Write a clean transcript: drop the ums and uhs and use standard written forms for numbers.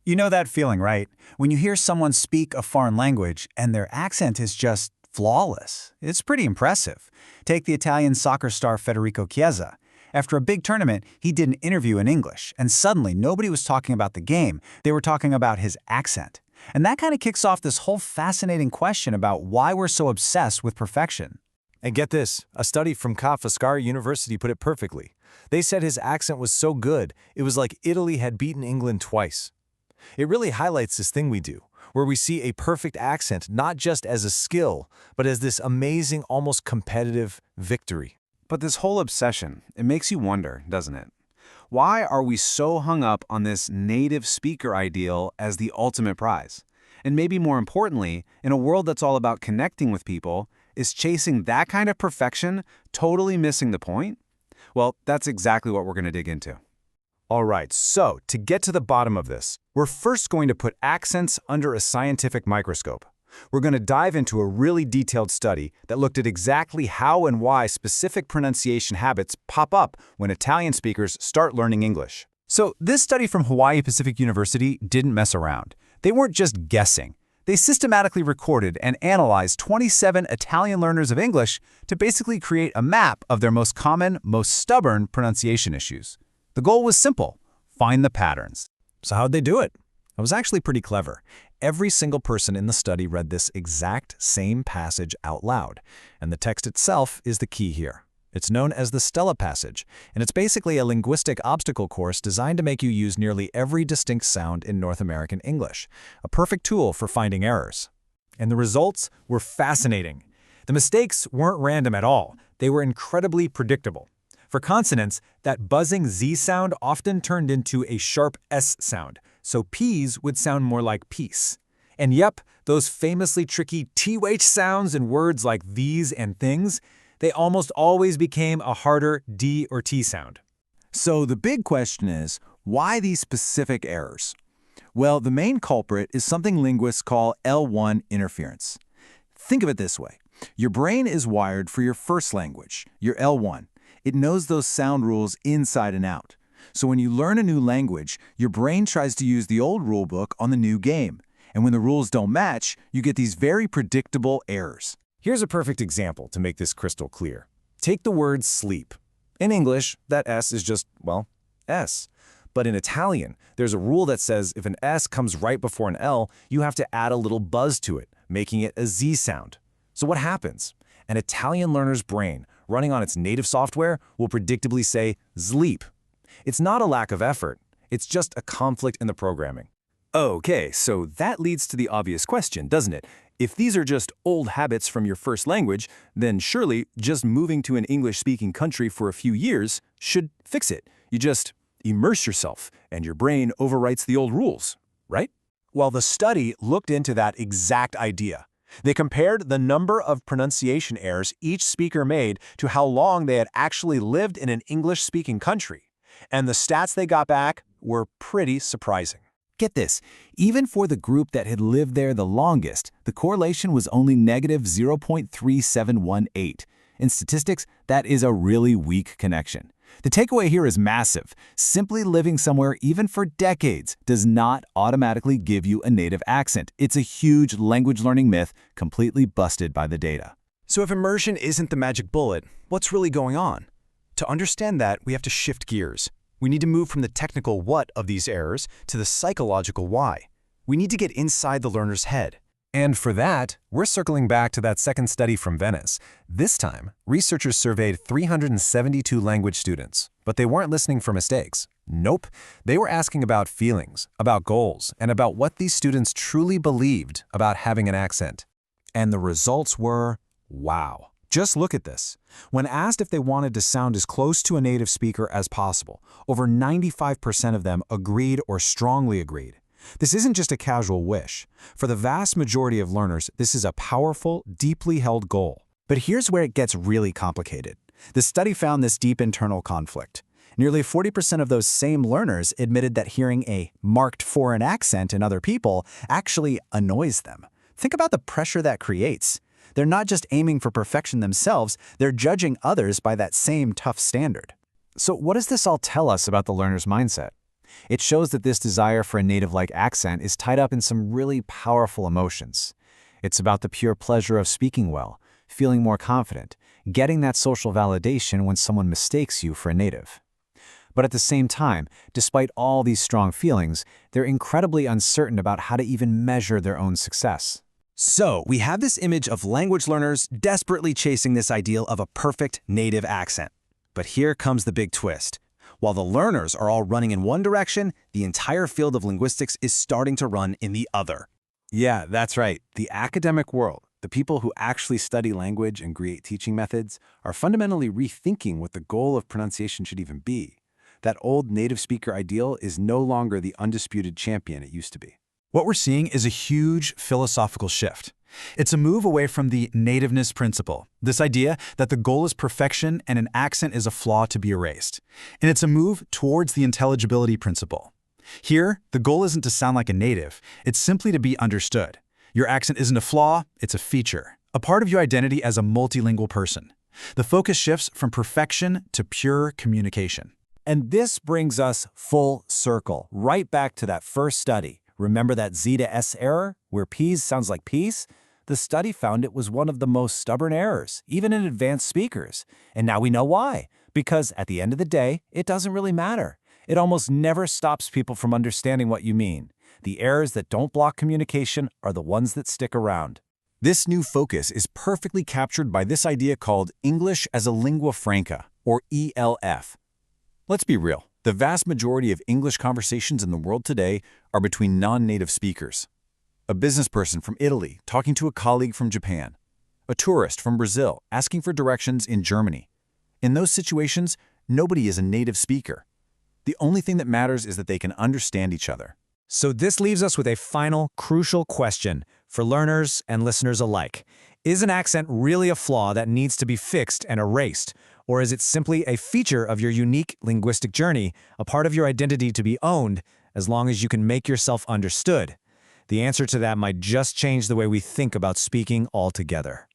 You know that feeling, right? When you hear someone speak a foreign language and their accent is just flawless. It's pretty impressive. Take the Italian soccer star Federico Chiesa. After a big tournament, he did an interview in English, and suddenly nobody was talking about the game, they were talking about his accent. And that kind of kicks off this whole fascinating question about why we're so obsessed with perfection. And get this, a study from Ca' Foscari University put it perfectly. They said his accent was so good, it was like Italy had beaten England twice. It really highlights this thing we do, where we see a perfect accent not just as a skill, but as this amazing, almost competitive victory. But this whole obsession, it makes you wonder, doesn't it? Why are we so hung up on this native speaker ideal as the ultimate prize? And maybe more importantly, in a world that's all about connecting with people, is chasing that kind of perfection totally missing the point? Well, that's exactly what we're going to dig into. All right, so to get to the bottom of this, we're first going to put accents under a scientific microscope. We're going to dive into a really detailed study that looked at exactly how and why specific pronunciation habits pop up when Italian speakers start learning English. So this study from Hawaii Pacific University didn't mess around. They weren't just guessing. They systematically recorded and analyzed 27 Italian learners of English to basically create a map of their most common, most stubborn pronunciation issues. The goal was simple: find the patterns. So how'd they do it? It was actually pretty clever. Every single person in the study read this exact same passage out loud, and the text itself is the key here. It's known as the Stella passage, and it's basically a linguistic obstacle course designed to make you use nearly every distinct sound in North American English, a perfect tool for finding errors. And the results were fascinating. The mistakes weren't random at all. They were incredibly predictable. For consonants, that buzzing Z sound often turned into a sharp S sound, so P's would sound more like peace. And yep, those famously tricky TH sounds in words like these and things, they almost always became a harder D or T sound. So the big question is, why these specific errors? Well, the main culprit is something linguists call L1 interference. Think of it this way. Your brain is wired for your first language, your L1. It knows those sound rules inside and out. So when you learn a new language, your brain tries to use the old rulebook on the new game. And when the rules don't match, you get these very predictable errors. Here's a perfect example to make this crystal clear. Take the word sleep. In English, that S is just, well, S. But in Italian, there's a rule that says if an S comes right before an L, you have to add a little buzz to it, making it a Z sound. So what happens? An Italian learner's brain, running on its native software, will predictably say "sleep." It's not a lack of effort. It's just a conflict in the programming. Okay, so that leads to the obvious question, doesn't it? If these are just old habits from your first language, then surely just moving to an English-speaking country for a few years should fix it. You just immerse yourself, and your brain overwrites the old rules, right? Well, the study looked into that exact idea. They compared the number of pronunciation errors each speaker made to how long they had actually lived in an English-speaking country. And the stats they got back were pretty surprising. Get this, even for the group that had lived there the longest, the correlation was only negative 0.3718. In statistics, that is a really weak connection. The takeaway here is massive. Simply living somewhere, even for decades, does not automatically give you a native accent. It's a huge language learning myth, completely busted by the data. So if immersion isn't the magic bullet, what's really going on? To understand that, we have to shift gears. We need to move from the technical what of these errors to the psychological why. We need to get inside the learner's head. And for that, we're circling back to that second study from Venice. This time, researchers surveyed 372 language students, but they weren't listening for mistakes. Nope, they were asking about feelings, about goals, and about what these students truly believed about having an accent. And the results were, wow. Just look at this. When asked if they wanted to sound as close to a native speaker as possible, over 95% of them agreed or strongly agreed. This isn't just a casual wish. For the vast majority of learners, this is a powerful, deeply held goal. But here's where it gets really complicated. The study found this deep internal conflict. Nearly 40% of those same learners admitted that hearing a marked foreign accent in other people actually annoys them. Think about the pressure that creates. They're not just aiming for perfection themselves, they're judging others by that same tough standard. So what does this all tell us about the learner's mindset? It shows that this desire for a native-like accent is tied up in some really powerful emotions. It's about the pure pleasure of speaking well, feeling more confident, getting that social validation when someone mistakes you for a native. But at the same time, despite all these strong feelings, they're incredibly uncertain about how to even measure their own success. So, we have this image of language learners desperately chasing this ideal of a perfect native accent. But here comes the big twist. While the learners are all running in one direction, the entire field of linguistics is starting to run in the other. Yeah, that's right. The academic world, the people who actually study language and create teaching methods, are fundamentally rethinking what the goal of pronunciation should even be. That old native speaker ideal is no longer the undisputed champion it used to be. What we're seeing is a huge philosophical shift. It's a move away from the nativeness principle, this idea that the goal is perfection and an accent is a flaw to be erased. And it's a move towards the intelligibility principle. Here, the goal isn't to sound like a native, it's simply to be understood. Your accent isn't a flaw, it's a feature, a part of your identity as a multilingual person. The focus shifts from perfection to pure communication. And this brings us full circle, right back to that first study. Remember that Z to S error, where peas sounds like peace? The study found it was one of the most stubborn errors, even in advanced speakers. And now we know why. Because at the end of the day, it doesn't really matter. It almost never stops people from understanding what you mean. The errors that don't block communication are the ones that stick around. This new focus is perfectly captured by this idea called English as a lingua franca, or ELF. Let's be real. The vast majority of English conversations in the world today are between non-native speakers. A business person from Italy talking to a colleague from Japan. A tourist from Brazil asking for directions in Germany. In those situations, nobody is a native speaker. The only thing that matters is that they can understand each other. So this leaves us with a final, crucial question for learners and listeners alike. Is an accent really a flaw that needs to be fixed and erased? Or is it simply a feature of your unique linguistic journey, a part of your identity to be owned, as long as you can make yourself understood? The answer to that might just change the way we think about speaking altogether.